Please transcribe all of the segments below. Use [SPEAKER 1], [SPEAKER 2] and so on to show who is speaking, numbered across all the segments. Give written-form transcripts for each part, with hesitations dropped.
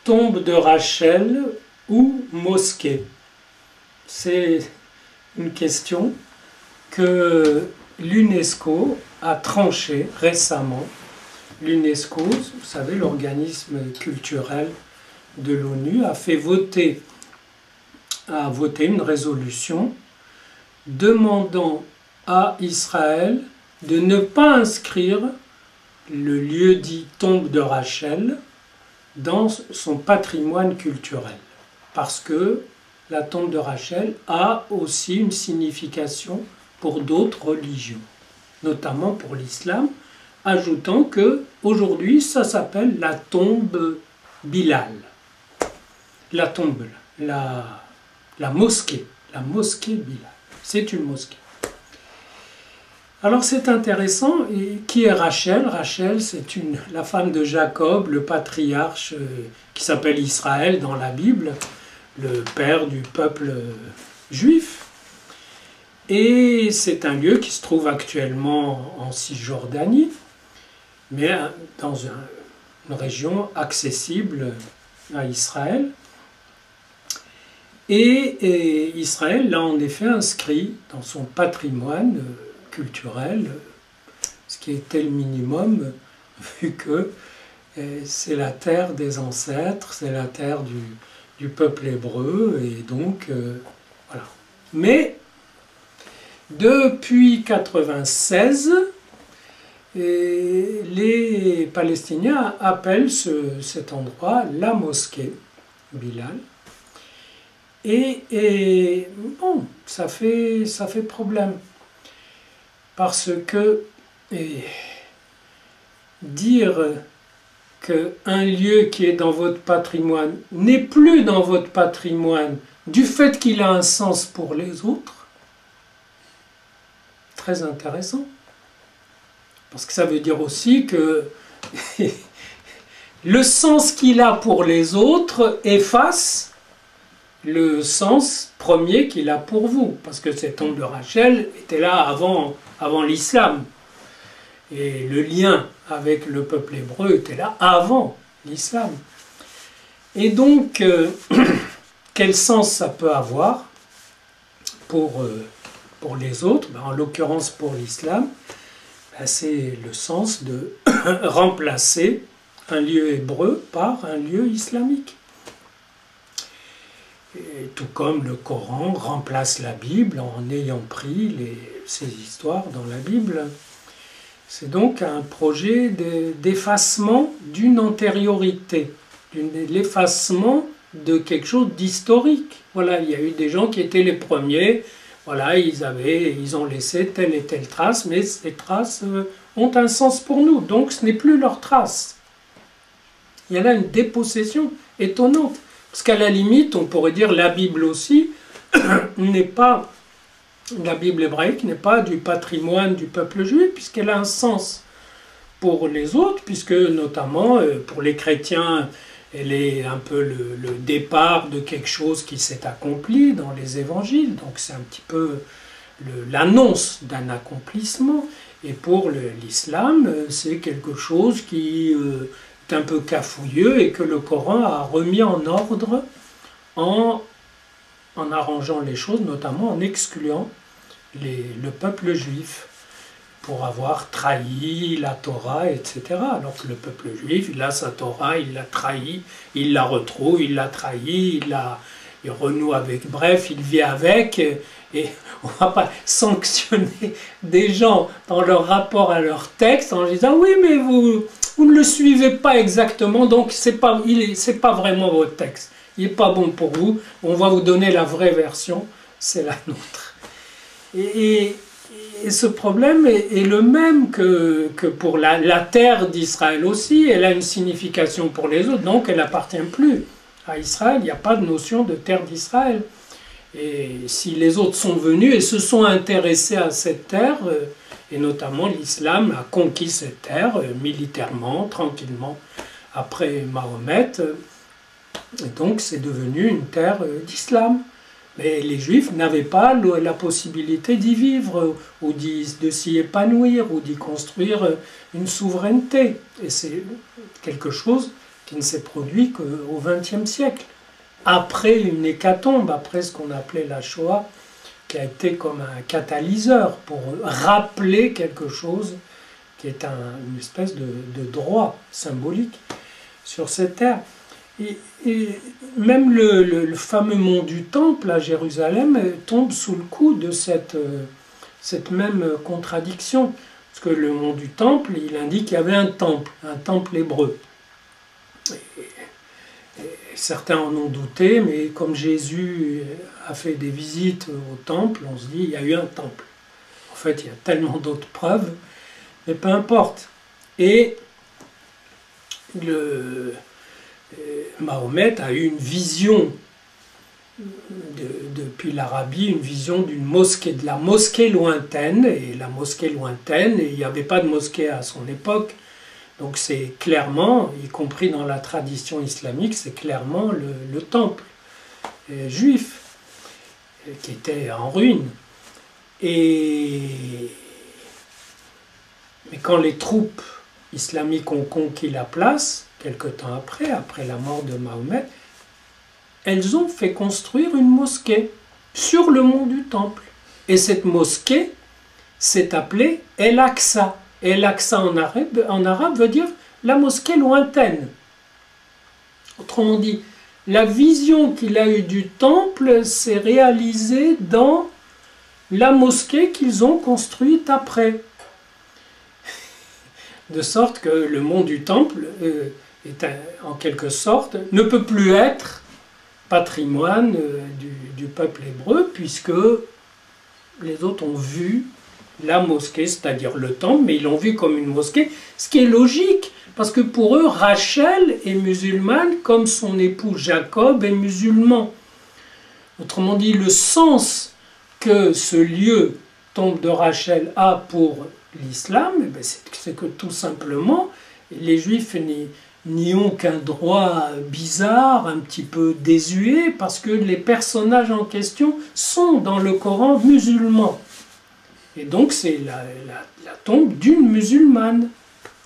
[SPEAKER 1] Tombe de Rachel ou mosquée? C'est une question que l'UNESCO a tranchée récemment. L'UNESCO, vous savez, l'organisme culturel de l'ONU, a voté une résolution demandant à Israël de ne pas inscrire le lieu dit tombe de Rachel dans son patrimoine culturel. Parce que la tombe de Rachel a aussi une signification pour d'autres religions, notamment pour l'islam, ajoutant que aujourd'hui ça s'appelle la tombe Bilal. La tombe, la mosquée Bilal. C'est une mosquée. Alors c'est intéressant. Et qui est Rachel? Rachel, c'est la femme de Jacob, le patriarche qui s'appelle Israël dans la Bible, le père du peuple juif. Et c'est un lieu qui se trouve actuellement en Cisjordanie, mais dans une région accessible à Israël. Et Israël l'a en effet inscrit dans son patrimoine culturel, ce qui était le minimum, vu que c'est la terre des ancêtres, c'est la terre du peuple hébreu, et donc voilà. Mais depuis 1996, les Palestiniens appellent cet endroit la mosquée Bilal. Et bon, ça fait problème. Parce que dire qu'un lieu qui est dans votre patrimoine n'est plus dans votre patrimoine du fait qu'il a un sens pour les autres, très intéressant. Parce que ça veut dire aussi que le sens qu'il a pour les autres efface le sens premier qu'il a pour vous. Parce que cette tombe de Rachel était là avant l'islam. Et le lien avec le peuple hébreu était là avant l'islam. Et donc, quel sens ça peut avoir pour les autres? En l'occurrence pour l'islam, c'est le sens de remplacer un lieu hébreu par un lieu islamique. Et tout comme le Coran remplace la Bible en ayant pris ces histoires dans la Bible. C'est donc un projet d'effacement d'une antériorité, l'effacement de quelque chose d'historique. Voilà, il y a eu des gens qui étaient les premiers, voilà, ils ont laissé telle et telle trace, mais ces traces ont un sens pour nous, donc ce n'est plus leur trace. Il y a là une dépossession étonnante. Parce qu'à la limite, on pourrait dire la Bible aussi n'est pas, la Bible hébraïque n'est pas du patrimoine du peuple juif, puisqu'elle a un sens pour les autres, puisque notamment pour les chrétiens, elle est un peu le départ de quelque chose qui s'est accompli dans les évangiles, donc c'est un petit peu l'annonce d'un accomplissement, et pour l'islam, c'est quelque chose qui un peu cafouilleux et que le Coran a remis en ordre en arrangeant les choses, notamment en excluant le peuple juif pour avoir trahi la Torah, etc. Alors que le peuple juif, il a sa Torah, il l'a trahi, il la retrouve, il l'a trahi, il renoue avec, bref, il vit avec, et on ne va pas sanctionner des gens dans leur rapport à leur texte en disant oui mais vous ne le suivez pas exactement, donc c'est pas vraiment votre texte, il n'est pas bon pour vous, on va vous donner la vraie version, c'est la nôtre. Et ce problème est le même que pour la terre d'Israël aussi, elle a une signification pour les autres, donc elle n'appartient plus à Israël, il n'y a pas de notion de terre d'Israël. Et si les autres sont venus et se sont intéressés à cette terre, et notamment l'islam a conquis cette terre militairement, tranquillement, après Mahomet, et donc c'est devenu une terre d'islam. Mais les juifs n'avaient pas la possibilité d'y vivre, ou de s'y épanouir, ou d'y construire une souveraineté. Et c'est quelque chose qui ne s'est produit qu'au XXe siècle, après une hécatombe, après ce qu'on appelait la Shoah, qui a été comme un catalyseur pour rappeler quelque chose qui est une espèce de droit symbolique sur cette terre. Et même le fameux mont du Temple à Jérusalem tombe sous le coup de cette même contradiction. Parce que le mont du Temple, il indique qu'il y avait un temple hébreu. Et certains en ont douté, mais comme Jésus a fait des visites au temple, on se dit il y a eu un temple. En fait, il y a tellement d'autres preuves, mais peu importe. Et Mahomet a eu une vision depuis l'Arabie, une vision d'une mosquée, de la mosquée lointaine, et la mosquée lointaine, et il n'y avait pas de mosquée à son époque, donc c'est clairement, y compris dans la tradition islamique, c'est clairement le temple juif, qui était en ruine. Mais quand les troupes islamiques ont conquis la place, quelque temps après la mort de Mahomet, elles ont fait construire une mosquée sur le mont du Temple. Et cette mosquée s'est appelée El-Aqsa. El-Aqsa en arabe veut dire la mosquée lointaine. Autrement dit, la vision qu'il a eue du temple s'est réalisée dans la mosquée qu'ils ont construite après. De sorte que le mont du Temple en quelque sorte, ne peut plus être patrimoine du peuple hébreu, puisque les autres ont vu la mosquée, c'est-à-dire le temple, mais ils l'ont vu comme une mosquée, ce qui est logique, parce que pour eux, Rachel est musulmane comme son époux Jacob est musulman. Autrement dit, le sens que ce lieu, tombe de Rachel, a pour l'islam, c'est que tout simplement, les Juifs n'y ont qu'un droit bizarre, un petit peu désuet, parce que les personnages en question sont dans le Coran musulmans. Et donc c'est la tombe d'une musulmane.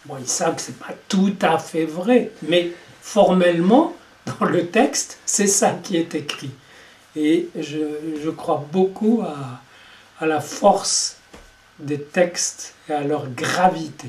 [SPEAKER 1] Bon, ils savent que ce n'est pas tout à fait vrai, mais formellement, dans le texte, c'est ça qui est écrit. Et je crois beaucoup à la force des textes et à leur gravité.